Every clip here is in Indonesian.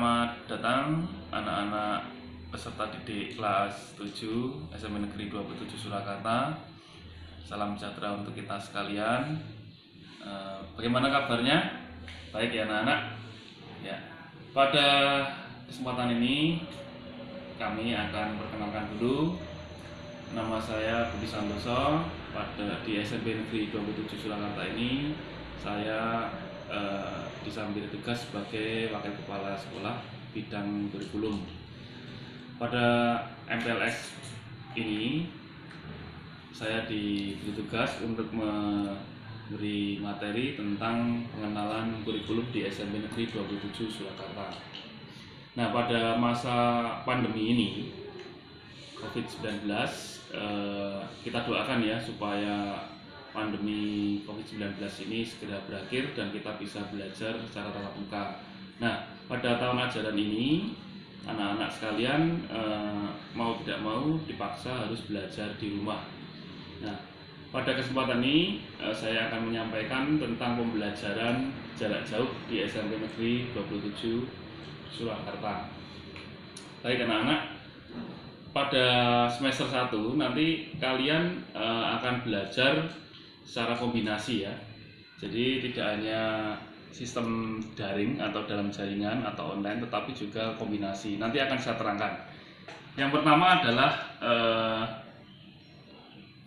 Selamat datang anak-anak peserta didik kelas 7 SMA Negeri 27 Surakarta. Salam sejahtera untuk kita sekalian. Bagaimana kabarnya? Baik ya anak-anak? Ya. Pada kesempatan ini kami akan perkenalkan dulu. Nama saya Budi Santoso. Di SMP Negeri 27 Surakarta ini saya disambil tugas sebagai Wakil Kepala Sekolah bidang kurikulum. Pada MPLS ini saya diberi tugas untuk memberi materi tentang pengenalan kurikulum di SMP Negeri 27 Surakarta. Nah, pada masa pandemi ini COVID-19, kita doakan ya supaya pandemi COVID-19 ini segera berakhir dan kita bisa belajar secara tatap muka. Nah, pada tahun ajaran ini anak-anak sekalian mau tidak mau dipaksa harus belajar di rumah. Nah, pada kesempatan ini saya akan menyampaikan tentang pembelajaran jarak jauh di SMP Negeri 27 Surakarta. Baik anak-anak, pada semester 1 nanti kalian akan belajar secara kombinasi ya. Jadi tidak hanya sistem daring atau dalam jaringan atau online, tetapi juga kombinasi. Nanti akan saya terangkan. Yang pertama adalah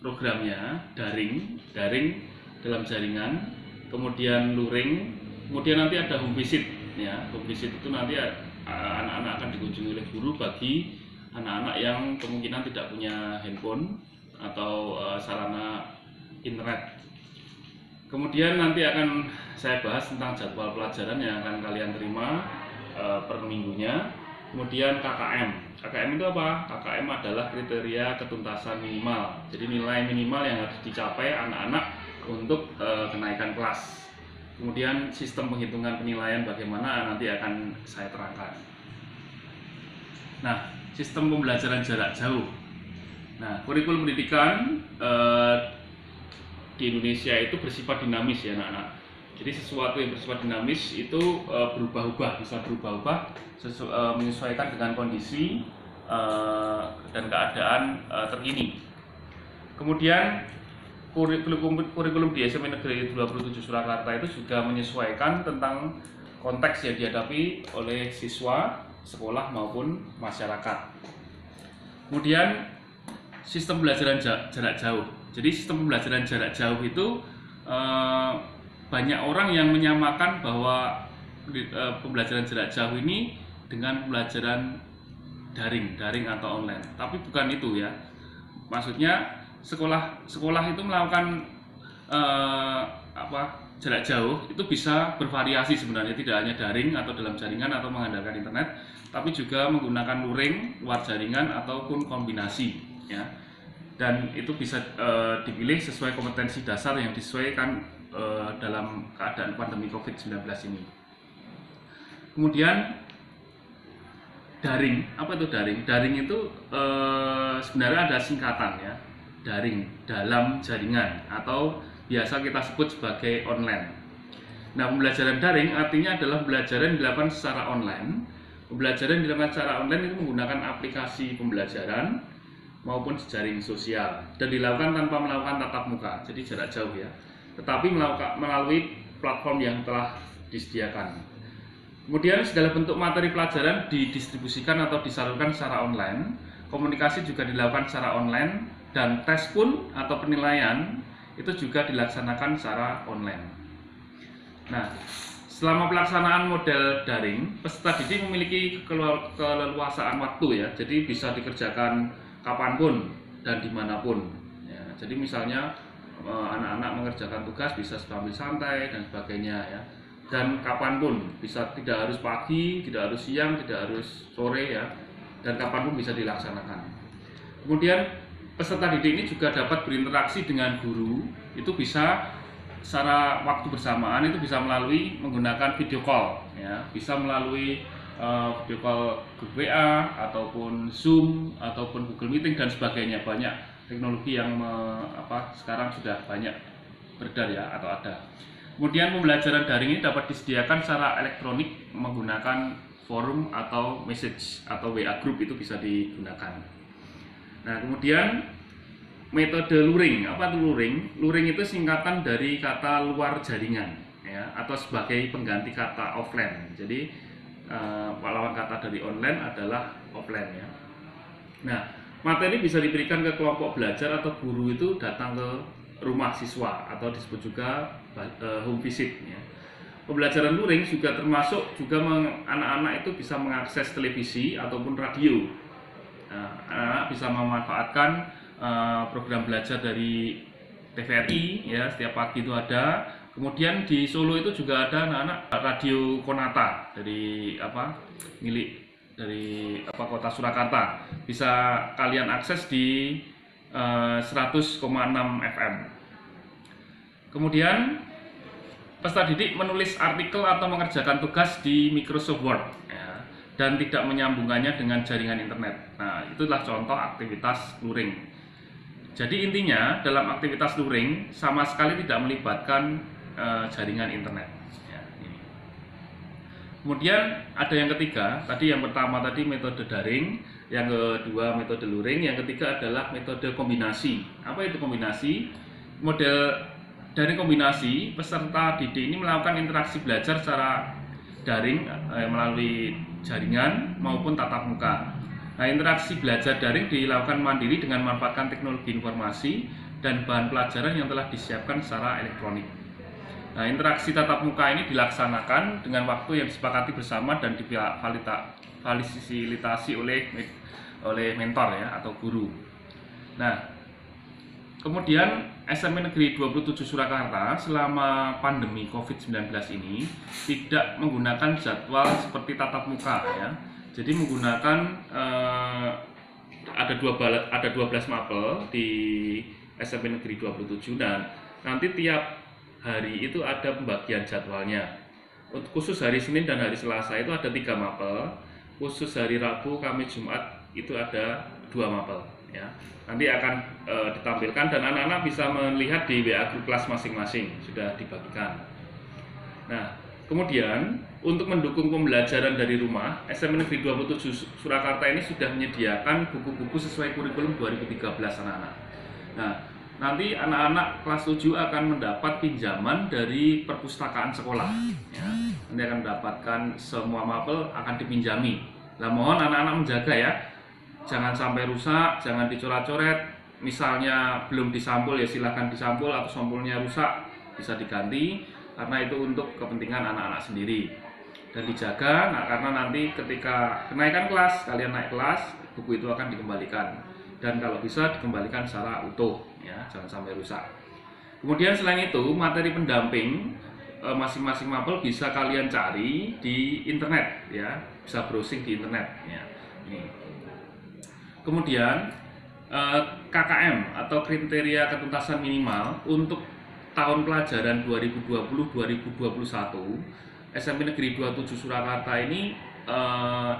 programnya daring dalam jaringan, kemudian luring, kemudian nanti ada home visit ya. Home visit itu nanti anak-anak akan dikunjungi oleh guru bagi anak-anak yang kemungkinan tidak punya handphone atau sarana internet. Kemudian nanti akan saya bahas tentang jadwal pelajaran yang akan kalian terima per minggunya. Kemudian KKM. KKM itu apa? KKM adalah kriteria ketuntasan minimal. Jadi nilai minimal yang harus dicapai anak-anak untuk kenaikan kelas. Kemudian sistem penghitungan penilaian bagaimana nanti akan saya terangkan. Nah, sistem pembelajaran jarak jauh. Nah, kurikulum pendidikan di Indonesia itu bersifat dinamis ya anak-anak. Jadi sesuatu yang bersifat dinamis itu berubah-ubah, bisa berubah-ubah menyesuaikan dengan kondisi dan keadaan terkini. Kemudian kurikulum di SMP Negeri 27 Surakarta itu juga menyesuaikan tentang konteks yang dihadapi oleh siswa, sekolah maupun masyarakat. Kemudian sistem pembelajaran jarak jauh. Jadi sistem pembelajaran jarak jauh itu banyak orang yang menyamakan bahwa pembelajaran jarak jauh ini dengan pembelajaran daring atau online. Tapi bukan itu ya. Maksudnya sekolah itu melakukan jarak jauh itu bisa bervariasi sebenarnya, tidak hanya daring atau dalam jaringan atau mengandalkan internet, tapi juga menggunakan luring, luar jaringan ataupun kombinasi ya. Dan itu bisa dipilih sesuai kompetensi dasar yang disesuaikan dalam keadaan pandemi COVID-19 ini. Kemudian daring, apa itu daring? Daring itu sebenarnya ada singkatan ya, daring dalam jaringan atau biasa kita sebut sebagai online. Nah, pembelajaran daring artinya adalah pembelajaran yang dilakukan secara online. Pembelajaran yang dilakukan secara online itu menggunakan aplikasi pembelajaran maupun jejaring sosial dan dilakukan tanpa melakukan tatap muka, jadi jarak jauh ya, tetapi melalui platform yang telah disediakan. Kemudian segala bentuk materi pelajaran didistribusikan atau disalurkan secara online, komunikasi juga dilakukan secara online, dan tes pun atau penilaian itu juga dilaksanakan secara online. Nah, selama pelaksanaan model daring, peserta didik memiliki keleluasaan waktu ya, jadi bisa dikerjakan kapanpun dan dimanapun ya. Jadi misalnya anak-anak mengerjakan tugas bisa sambil santai dan sebagainya ya, dan kapanpun, bisa, tidak harus pagi, tidak harus siang, tidak harus sore ya, dan kapanpun bisa dilaksanakan. Kemudian peserta didik ini juga dapat berinteraksi dengan guru, itu bisa secara waktu bersamaan, itu bisa melalui menggunakan video call ya, bisa melalui video call grup WA ataupun Zoom ataupun Google Meeting dan sebagainya. Banyak teknologi yang sekarang sudah banyak beredar ya atau ada. Kemudian pembelajaran daring ini dapat disediakan secara elektronik menggunakan forum atau message atau WA group itu bisa digunakan. Nah, kemudian metode luring. Apa itu luring? Luring itu singkatan dari kata luar jaringan ya, atau sebagai pengganti kata offline. Jadi lawan kata dari online adalah offline ya. Nah, materi bisa diberikan ke kelompok belajar atau guru itu datang ke rumah siswa atau disebut juga home visit ya. Pembelajaran luring juga termasuk juga anak-anak itu bisa mengakses televisi ataupun radio. Nah, anak-anak bisa memanfaatkan program belajar dari TVRI ya, setiap pagi itu ada. Kemudian di Solo itu juga ada anak-anak radio Konata dari kota Surakarta, bisa kalian akses di 100,6 FM. Kemudian peserta didik menulis artikel atau mengerjakan tugas di Microsoft Word ya, dan tidak menyambungkannya dengan jaringan internet. Nah, itulah contoh aktivitas luring. Jadi intinya dalam aktivitas luring sama sekali tidak melibatkan jaringan internet ya, ini. Kemudian ada yang ketiga, tadi yang pertama tadi metode daring, yang kedua metode luring, yang ketiga adalah metode kombinasi. Apa itu kombinasi? Model dari kombinasi, peserta didik ini melakukan interaksi belajar secara daring melalui jaringan maupun tatap muka. Nah, interaksi belajar daring dilakukan mandiri dengan memanfaatkan teknologi informasi dan bahan pelajaran yang telah disiapkan secara elektronik. Nah, interaksi tatap muka ini dilaksanakan dengan waktu yang disepakati bersama dan difasilitasi oleh mentor ya atau guru. Nah, kemudian SMP Negeri 27 Surakarta selama pandemi COVID-19 ini tidak menggunakan jadwal seperti tatap muka ya. Jadi menggunakan ada 12 mapel di SMP Negeri 27 dan nanti tiap hari itu ada pembagian jadwalnya. Untuk khusus hari Senin dan hari Selasa itu ada 3 mapel, khusus hari Rabu, Kamis, Jumat itu ada 2 mapel ya. Nanti akan ditampilkan dan anak-anak bisa melihat di WA group kelas masing-masing sudah dibagikan. Nah, kemudian untuk mendukung pembelajaran dari rumah, SMP Negeri 27 Surakarta ini sudah menyediakan buku-buku sesuai kurikulum 2013 anak-anak. Nah, nanti anak-anak kelas 7 akan mendapat pinjaman dari perpustakaan sekolah ya. Nanti akan mendapatkan semua mapel akan dipinjami. Nah, mohon anak-anak menjaga ya, jangan sampai rusak, jangan dicoret-coret. Misalnya belum disampul ya silahkan disampul, atau sampulnya rusak bisa diganti, karena itu untuk kepentingan anak-anak sendiri. Dan dijaga, nah, karena nanti ketika kenaikan kelas, kalian naik kelas, buku itu akan dikembalikan. Dan kalau bisa dikembalikan secara utuh ya, jangan sampai rusak. Kemudian selain itu, materi pendamping masing-masing mapel bisa kalian cari di internet ya, bisa browsing di internet ya. Ini. Kemudian KKM atau kriteria ketuntasan minimal untuk tahun pelajaran 2020-2021 SMP Negeri 27 Surakarta ini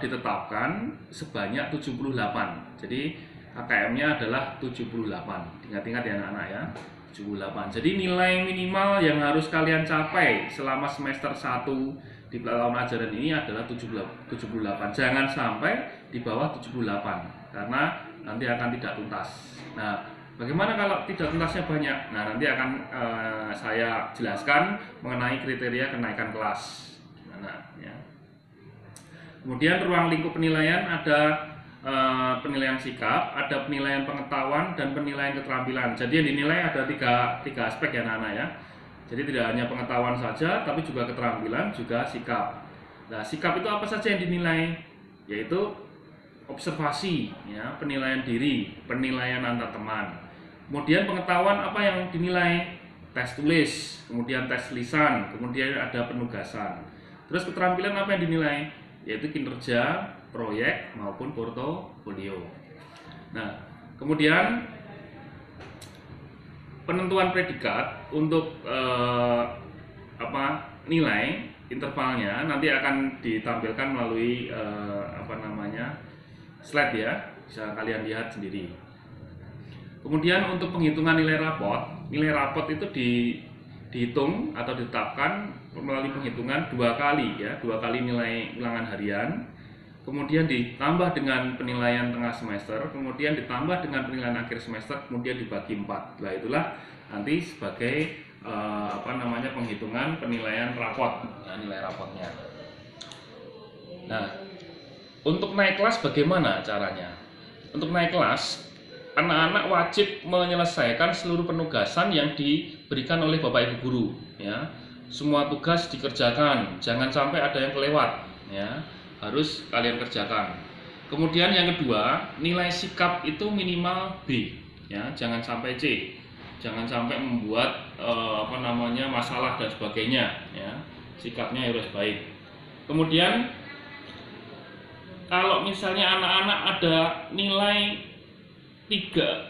ditetapkan sebanyak 78. Jadi KKM-nya adalah 78. Ingat-ingat ya anak-anak ya, 78. Jadi nilai minimal yang harus kalian capai selama semester 1 di tahun ajaran ini adalah 78. Jangan sampai di bawah 78 karena nanti akan tidak tuntas. Nah, bagaimana kalau tidak tuntasnya banyak? Nah, nanti akan saya jelaskan mengenai kriteria kenaikan kelas. Nah, ya. Kemudian ruang lingkup penilaian ada penilaian sikap, ada penilaian pengetahuan, dan penilaian keterampilan. Jadi yang dinilai ada tiga aspek ya anak-anak ya. Jadi tidak hanya pengetahuan saja, tapi juga keterampilan, juga sikap. Nah, sikap itu apa saja yang dinilai? Yaitu observasi, ya, penilaian diri, penilaian antar teman. Kemudian pengetahuan apa yang dinilai? Tes tulis, kemudian tes lisan, kemudian ada penugasan. Terus keterampilan apa yang dinilai? Yaitu kinerja, proyek maupun portofolio. Nah, kemudian penentuan predikat untuk nilai intervalnya nanti akan ditampilkan melalui slide ya, bisa kalian lihat sendiri. Kemudian untuk penghitungan nilai rapot itu dihitung atau ditetapkan melalui penghitungan 2 kali ya, 2 kali nilai ulangan harian, kemudian ditambah dengan penilaian tengah semester, kemudian ditambah dengan penilaian akhir semester, kemudian dibagi 4. Nah, itulah nanti sebagai penghitungan penilaian rapot, ya, nilai rapotnya. Nah, untuk naik kelas bagaimana caranya? Untuk naik kelas, anak-anak wajib menyelesaikan seluruh penugasan yang diberikan oleh Bapak Ibu guru, ya. Semua tugas dikerjakan, jangan sampai ada yang kelewat, ya. Harus kalian kerjakan. Kemudian yang kedua, nilai sikap itu minimal B, ya, jangan sampai C. Jangan sampai membuat masalah dan sebagainya, ya. Sikapnya harus baik. Kemudian kalau misalnya anak-anak ada nilai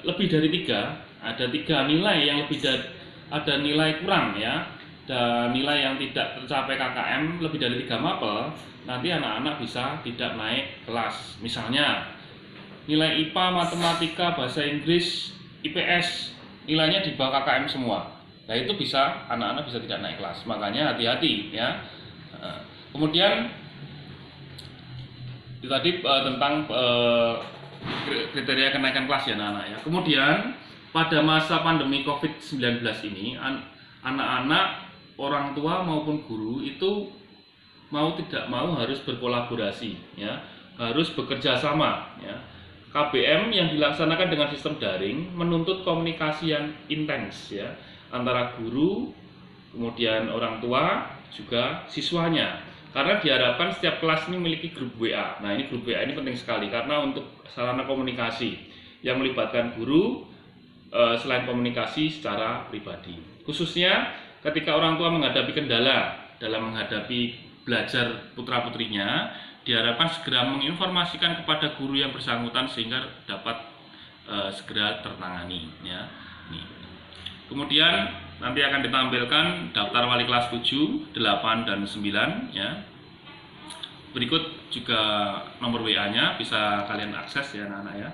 lebih dari 3, ada 3 nilai yang ada nilai kurang, ya, dan nilai yang tidak tercapai KKM lebih dari 3 mapel, nanti anak-anak bisa tidak naik kelas. Misalnya nilai IPA, matematika, bahasa Inggris, IPS nilainya di bawah KKM semua. Nah, itu bisa anak-anak bisa tidak naik kelas. Makanya hati-hati, ya. Kemudian itu tadi tentang kriteria kenaikan kelas, ya, anak-anak, ya. Kemudian pada masa pandemi COVID-19 ini, anak-anak, orang tua maupun guru itu mau tidak mau harus berkolaborasi, ya, harus bekerja sama, ya. KBM yang dilaksanakan dengan sistem daring menuntut komunikasi yang intens, ya, antara guru, kemudian orang tua, juga siswanya. Karena diharapkan setiap kelas ini memiliki grup WA. Nah, ini grup WA ini penting sekali karena untuk sarana komunikasi yang melibatkan guru selain komunikasi secara pribadi. Khususnya ketika orang tua menghadapi kendala dalam menghadapi belajar putra-putrinya, diharapkan segera menginformasikan kepada guru yang bersangkutan sehingga dapat segera tertangani, ya. Kemudian nanti akan ditampilkan daftar wali kelas 7, 8, dan 9, ya. Berikut juga nomor WA-nya bisa kalian akses, ya, anak-anak, ya.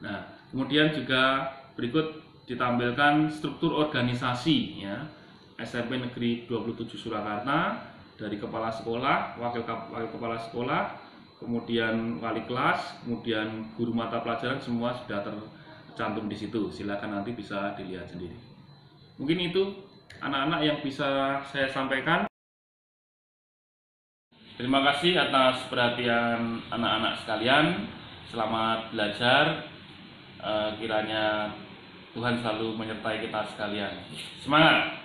Nah, kemudian juga berikut ditampilkan struktur organisasi, ya, SMP Negeri 27 Surakarta dari kepala sekolah, wakil kepala sekolah, kemudian wali kelas, kemudian guru mata pelajaran, semua sudah tercantum di situ. Silakan nanti bisa dilihat sendiri. Mungkin itu anak-anak yang bisa saya sampaikan. Terima kasih atas perhatian anak-anak sekalian. Selamat belajar. Kiranya Tuhan selalu menyertai kita sekalian. Semangat!